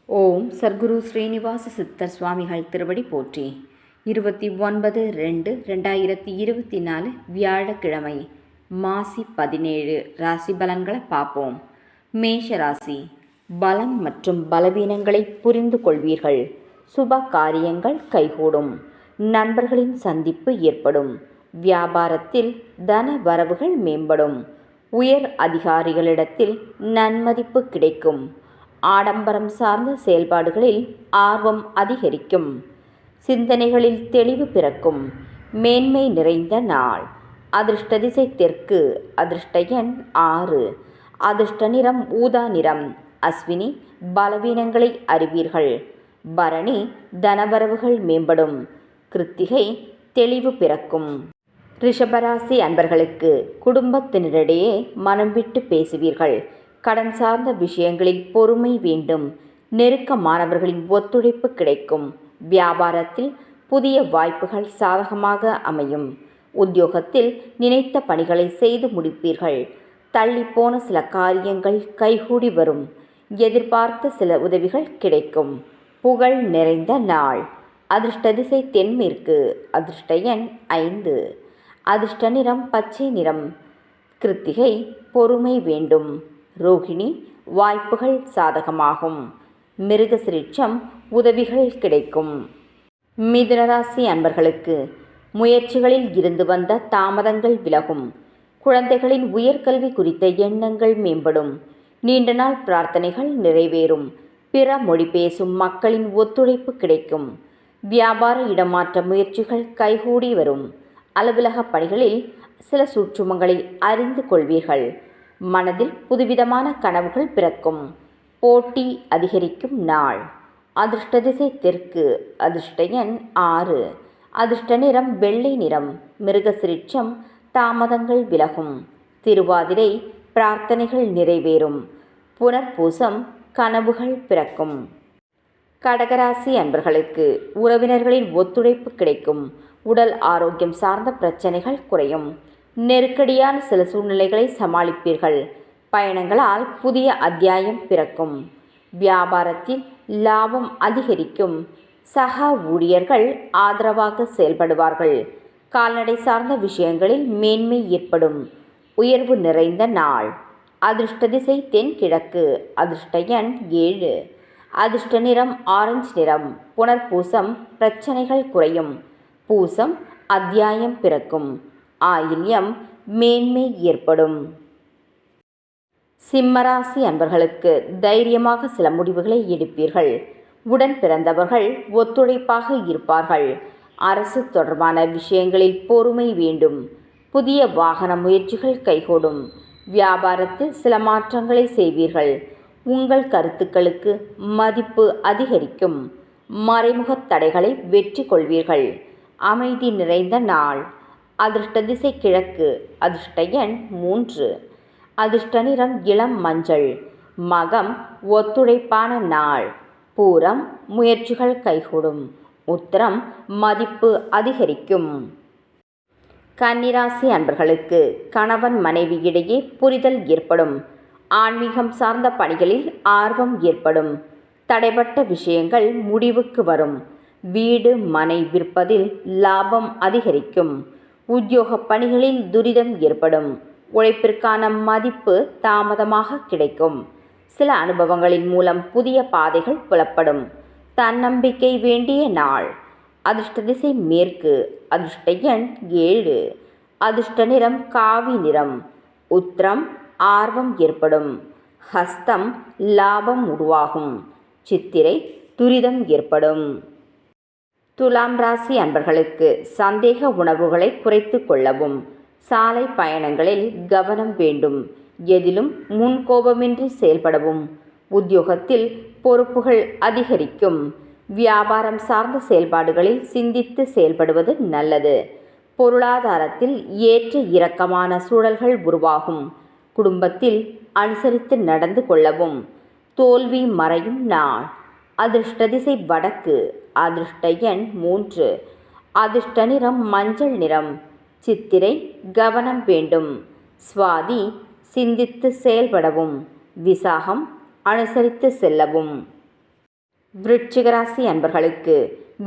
ஓம் சர்க்குரு ஸ்ரீனிவாச சித்தர் சுவாமிகள் திருவடி போற்றி. 29/2/2024 வியாழக்கிழமை, மாசி 17. ராசி பலன்களை பார்ப்போம். மேஷ ராசி. பலம் மற்றும் பலவீனங்களை புரிந்து கொள்வீர்கள். சுப காரியங்கள் கைகூடும். நண்பர்களின் சந்திப்பு ஏற்படும். வியாபாரத்தில் தன வரவுகள் மேம்படும். உயர் அதிகாரிகளிடத்தில் நன்மதிப்பு கிடைக்கும். ஆடம்பரம் சார்ந்த செயல்பாடுகளில் ஆர்வம் அதிகரிக்கும். சிந்தனைகளில் தெளிவு பிறக்கும். மேன்மை நிறைந்த நாள். அதிர்ஷ்ட திசை தெற்கு. அதிர்ஷ்ட எண் 6. அதிர்ஷ்ட நிறம் ஊதா நிறம். அஸ்வினி பலவீனங்களை அறிவீர்கள். பரணி தனவரவுகள் மேம்படும். கிருத்திகை தெளிவு பிறக்கும். ரிஷபராசி அன்பர்களுக்கு குடும்பத்தினரிடையே மனம் விட்டு பேசுவீர்கள். கடன் சார்ந்த விஷயங்களில் பொறுமை வேண்டும். நெருக்கமானவர்களின் ஒத்துழைப்பு கிடைக்கும். வியாபாரத்தில் புதிய வாய்ப்புகள் சாதகமாக அமையும். உத்தியோகத்தில் நினைத்த பணிகளை செய்து முடிப்பீர்கள். தள்ளிப்போன சில காரியங்கள் கைகூடி வரும். எதிர்பார்த்த சில உதவிகள் கிடைக்கும். புகழ் நிறைந்த நாள். அதிர்ஷ்ட திசை தென்மேற்கு. அதிர்ஷ்ட எண் 5. அதிர்ஷ்ட நிறம் பச்சை நிறம். கிருத்திகை பொறுமை வேண்டும். ரோகிணி வாய்ப்புகள் சாதகமாகும். மிருகசிரிச்சம் உதவிகள் கிடைக்கும். மிதுனராசி அன்பர்களுக்கு முயற்சிகளில் இருந்து வந்த தாமதங்கள் விலகும். குழந்தைகளின் உயர்கல்வி குறித்த எண்ணங்கள் மேம்படும். நீண்ட நாள் பிரார்த்தனைகள் நிறைவேறும். பிற மொழி பேசும் மக்களின் ஒத்துழைப்பு கிடைக்கும். வியாபார இடமாற்ற முயற்சிகள் கைகூடி வரும். அலுவலக பணிகளில் சில சூட்சுமங்களை அறிந்து கொள்வீர்கள். மனதில் புதுவிதமான கனவுகள் பிறக்கும். போட்டி அதிகரிக்கும் நாள். அதிர்ஷ்ட திசை தெற்கு. அதிர்ஷ்ட எண் 6. அதிர்ஷ்ட நிறம் வெள்ளை நிறம். மிருகசிரிச்சம் தாமதங்கள் விலகும். திருவாதிரை பிரார்த்தனைகள் நிறைவேறும். புனர்பூசம் கனவுகள் பிறக்கும். கடகராசி அன்பர்களுக்கு உறவினர்களின் ஒத்துழைப்பு கிடைக்கும். உடல் ஆரோக்கியம் சார்ந்த பிரச்சனைகள் குறையும். நெருக்கடியான சில சூழ்நிலைகளை சமாளிப்பீர்கள். பயணங்களால் புதிய அத்தியாயம் பிறக்கும். வியாபாரத்தில் லாபம் அதிகரிக்கும். சக ஊழியர்கள் ஆதரவாக செயல்படுவார்கள். கால்நடை சார்ந்த விஷயங்களில் மேன்மை ஏற்படும். உயர்வு நிறைந்த நாள். அதிர்ஷ்ட திசை தென்கிழக்கு. அதிர்ஷ்ட எண் 7. அதிர்ஷ்ட நிறம் ஆரஞ்சு நிறம். புனர்பூசம் பிரச்சனைகள் குறையும். பூசம் அத்தியாயம் பிறக்கும். ஆயில்யம் மேன்மை ஏற்படும். சிம்மராசி அன்பர்களுக்கு தைரியமாக சில முடிவுகளை எடுப்பீர்கள். உடன் பிறந்தவர்கள் ஒத்துழைப்பாக இருப்பார்கள். அரசு தொடர்பான விஷயங்களில் பொறுமை வேண்டும். புதிய வாகன முயற்சிகள் கைகூடும். வியாபாரத்தில் சில மாற்றங்களை செய்வீர்கள். உங்கள் கருத்துக்களுக்கு மதிப்பு அதிகரிக்கும். மறைமுக தடைகளை வெற்றி கொள்வீர்கள். அமைதி நிறைந்த நாள். அதிர்ஷ்ட திசை கிழக்கு. அதிர்ஷ்ட எண் 3. அதிர்ஷ்ட நிறம் இளம் மஞ்சள். மகம் ஒத்துழைப்பான நாள். பூரம் முயற்சிகள் கைகூடும். உத்திரம் மதிப்பு அதிகரிக்கும். கன்னிராசி அன்பர்களுக்கு கணவன் மனைவி இடையே புரிதல் ஏற்படும். ஆன்மீகம் சார்ந்த பணிகளில் ஆர்வம் ஏற்படும். தடைப்பட்ட விஷயங்கள் முடிவுக்கு வரும். வீடு மனை விற்பதில் லாபம் அதிகரிக்கும். உத்தியோக பணிகளில் துரிதம் ஏற்படும். உழைப்பிற்கான மதிப்பு தாமதமாக கிடைக்கும். சில அனுபவங்களின் மூலம் புதிய பாதைகள் புலப்படும். தன்னம்பிக்கை வேண்டிய நாள். அதிர்ஷ்ட திசை மேற்கு. அதிர்ஷ்ட எண் 7. அதிர்ஷ்ட நிறம் காவி நிறம். உத்திரம் ஆர்வம் ஏற்படும். ஹஸ்தம் லாபம் உருவாகும். சித்திரை துரிதம் ஏற்படும். துலாம் ராசி அன்பர்களுக்கு சந்தேக உணர்வுகளை குறைத்து கொள்ளவும். சாலை பயணங்களில் கவனம் வேண்டும். எதிலும் முன்கோபமின்றி செயல்படவும். உத்தியோகத்தில் பொறுப்புகள் அதிகரிக்கும். வியாபாரம் சார்ந்த செயல்பாடுகளில் சிந்தித்து செயல்படுவது நல்லது. பொருளாதாரத்தில் ஏற்ற இறக்கமான சூழல்கள் உருவாகும். குடும்பத்தில் அனுசரித்து நடந்து கொள்ளவும். தோல்வி மறையும் நாள். அதிர்ஷ்ட திசை வடக்கு. அதிர்ஷ்ட எண் 3. அதிர்ஷ்ட நிறம் மஞ்சள் நிறம். சித்திரை கவனம் வேண்டும். சுவாதி சிந்தித்து செயல்படவும். விசாகம் அனுசரித்து செல்லவும். விருச்சிக ராசி அன்பர்களுக்கு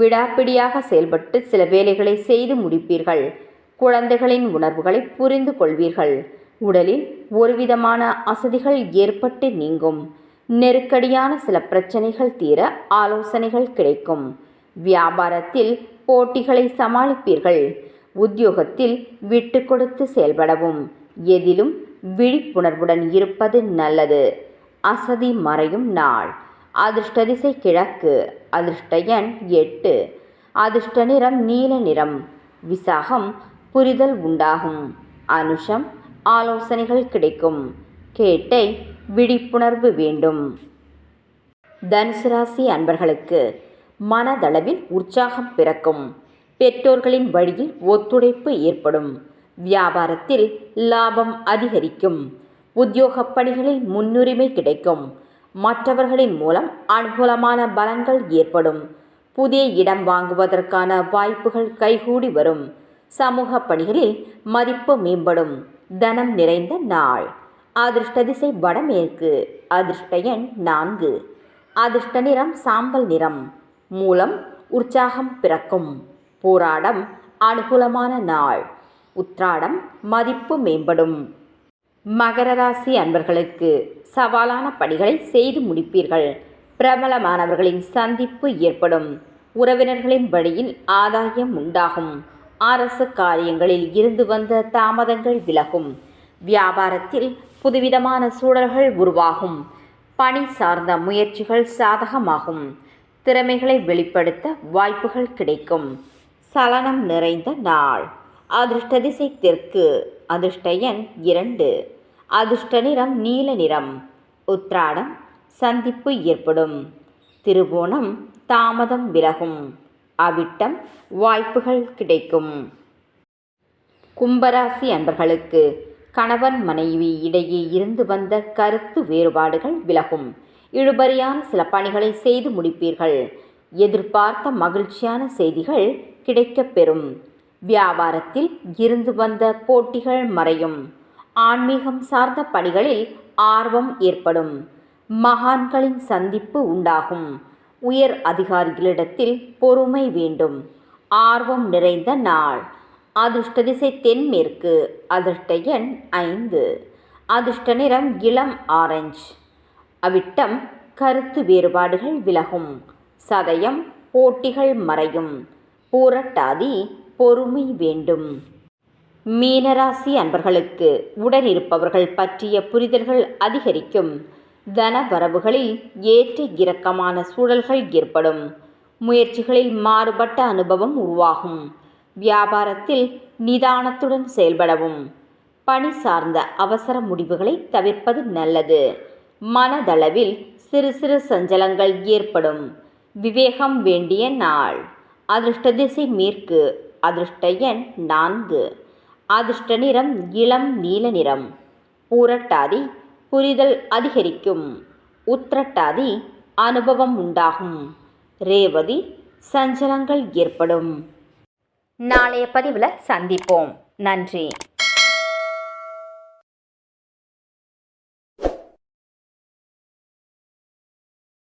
விடாப்பிடியாக செயல்பட்டு சில வேலைகளை செய்து முடிப்பீர்கள். குழந்தைகளின் உணர்வுகளை புரிந்து கொள்வீர்கள். உடலில் ஒருவிதமான அசதிகள் ஏற்பட்டு நீங்கும். நெருக்கடியான சில பிரச்சனைகள் தீர ஆலோசனைகள் கிடைக்கும். வியாபாரத்தில் போட்டிகளை சமாளிப்பீர்கள். உத்தியோகத்தில் விட்டு கொடுத்து செயல்படவும் எதிலும் விழிப்புணர்வுடன் இருப்பது நல்லது. அசதி மறையும் நாள். அதிர்ஷ்ட திசை கிழக்கு. அதிர்ஷ்ட எண் 8. அதிர்ஷ்ட நிறம் நீல நிறம். விசாகம் புரிதல் உண்டாகும். அனுஷம் ஆலோசனைகள் கிடைக்கும். கேட்டை விழிப்புணர்வு வேண்டும். தனுசு ராசி அன்பர்களுக்கு மனதளவில் உற்சாகம் பிறக்கும். பெற்றோர்களின் வழியில் ஒத்துழைப்பு ஏற்படும். வியாபாரத்தில் லாபம் அதிகரிக்கும். உத்தியோக பணிகளில் முன்னுரிமை கிடைக்கும். மற்றவர்களின் மூலம் அனுகூலமான பலன்கள் ஏற்படும். புதிய இடம் வாங்குவதற்கான வாய்ப்புகள் கைகூடி வரும். சமூக பணிகளில் மதிப்பு மேம்படும். தனம் நிறைந்த நாள். அதிர்ஷ்ட திசை வடமேற்கு. அதிர்ஷ்ட எண் 4. அதிர்ஷ்ட நிறம் சாம்பல் நிறம். மூலம் உற்சாகம் பிறக்கும். போராடம் அனுகூலமான நாள். உத்திராடம் மதிப்பு மேம்படும். மகர ராசி அன்பர்களுக்கு சவாலான பணிகளை செய்து முடிப்பீர்கள். பிரபலமானவர்களின் சந்திப்பு ஏற்படும். உறவினர்களின் வழியில் ஆதாயம் உண்டாகும். அரசு காரியங்களில் இருந்து வந்த தாமதங்கள் விலகும். வியாபாரத்தில் புதுவிதமான சூழல்கள் உருவாகும். பணி சார்ந்த முயற்சிகள் சாதகமாகும். திறமைகளை வெளிப்படுத்த வாய்ப்புகள் கிடைக்கும். சலனம் நிறைந்த நாள். அதிர்ஷ்ட திசை தெற்கு. அதிர்ஷ்ட எண் 2. அதிர்ஷ்ட நிறம் நீல நிறம். உத்திராடம் சந்திப்பு ஏற்படும். திருவோணம் தாமதம் விலகும். அவிட்டம் வாய்ப்புகள் கிடைக்கும். கும்பராசி அன்பர்களுக்கு கணவன் மனைவி இடையே இருந்து வந்த கருத்து வேறுபாடுகள் விலகும். இழுபறியான சில பணிகளை செய்து முடிப்பீர்கள். எதிர்பார்த்த மகிழ்ச்சியான செய்திகள் கிடைக்கப்பெறும். வியாபாரத்தில் இருந்து வந்த போட்டிகள் மறையும். ஆன்மீகம் சார்ந்த பணிகளில் ஆர்வம் ஏற்படும். மகான்களின் சந்திப்பு உண்டாகும். உயர் அதிகாரிகளிடத்தில் பொறுமை வேண்டும். ஆர்வம் நிறைந்த நாள். அதிர்ஷ்ட திசை தென்மேற்கு. அதிர்ஷ்ட எண் 5. அதிர்ஷ்ட நிறம் இளம் ஆரஞ்சு. அவிட்டம் கருத்து வேறுபாடுகள் விலகும். சதயம் போட்டிகள் மறையும். பூரட்டாதி பொறுமை வேண்டும். மீனராசி அன்பர்களுக்கு உடனிருப்பவர்கள் பற்றிய புரிதல்கள் அதிகரிக்கும். தன வரவுகளில் ஏற்ற இறக்கமான சூழல்கள் ஏற்படும். முயற்சிகளில் மாறுபட்ட அனுபவம் உருவாகும். வியாபாரத்தில் நிதானத்துடன் செயல்படவும் பணி சார்ந்த அவசர முடிவுகளை தவிர்ப்பது நல்லது. மனதளவில் சிறு சிறு சஞ்சலங்கள் ஏற்படும். விவேகம் வேண்டிய நாள். அதிர்ஷ்ட திசை மேற்கு. அதிர்ஷ்ட எண் 4. அதிர்ஷ்ட நிறம் இளம் நீல நிறம். பூரட்டாதி புரிதல் அதிகரிக்கும். உத்திரட்டாதி அனுபவம் உண்டாகும். ரேவதி சஞ்சலங்கள் ஏற்படும். நாளைய பதிவில் சந்திப்போம். நன்றி.